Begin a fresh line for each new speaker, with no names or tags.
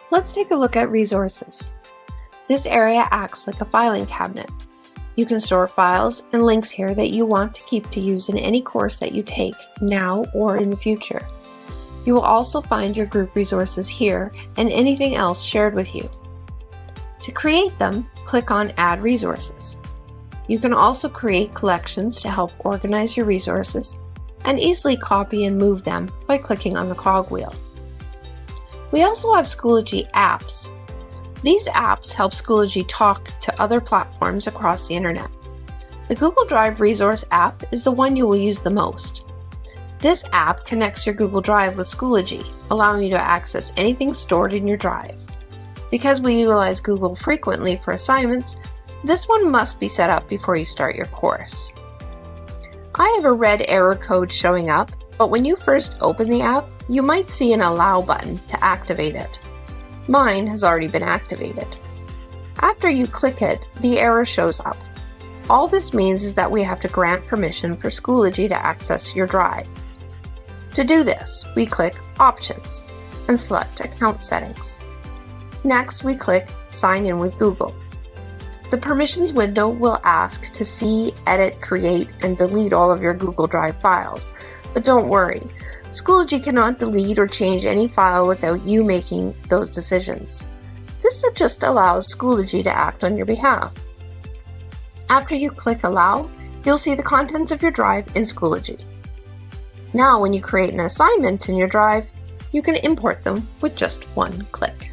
Let's take a look at resources. This area acts like a filing cabinet. You can store files and links here that you want to keep to use in any course that you take, now or in the future. You will also find your group resources here and anything else shared with you. To create them, click on Add Resources. You can also create collections to help organize your resources and easily copy and move them by clicking on the cogwheel. We also have Schoology apps. These apps help Schoology talk to other platforms across the internet. The Google Drive Resource app is the one you will use the most. This app connects your Google Drive with Schoology, allowing you to access anything stored in your drive. Because we utilize Google frequently for assignments, this one must be set up before you start your course. I have a red error code showing up, but when you first open the app, you might see an Allow button to activate it. Mine has already been activated. After you click it, the error shows up. All this means is that we have to grant permission for Schoology to access your drive. To do this, we click Options and select Account Settings. Next, we click Sign in with Google. The permissions window will ask to see, edit, create, and delete all of your Google Drive files. But don't worry, Schoology cannot delete or change any file without you making those decisions. This just allows Schoology to act on your behalf. After you click Allow, you'll see the contents of your drive in Schoology. Now, when you create an assignment in your drive, you can import them with just one click.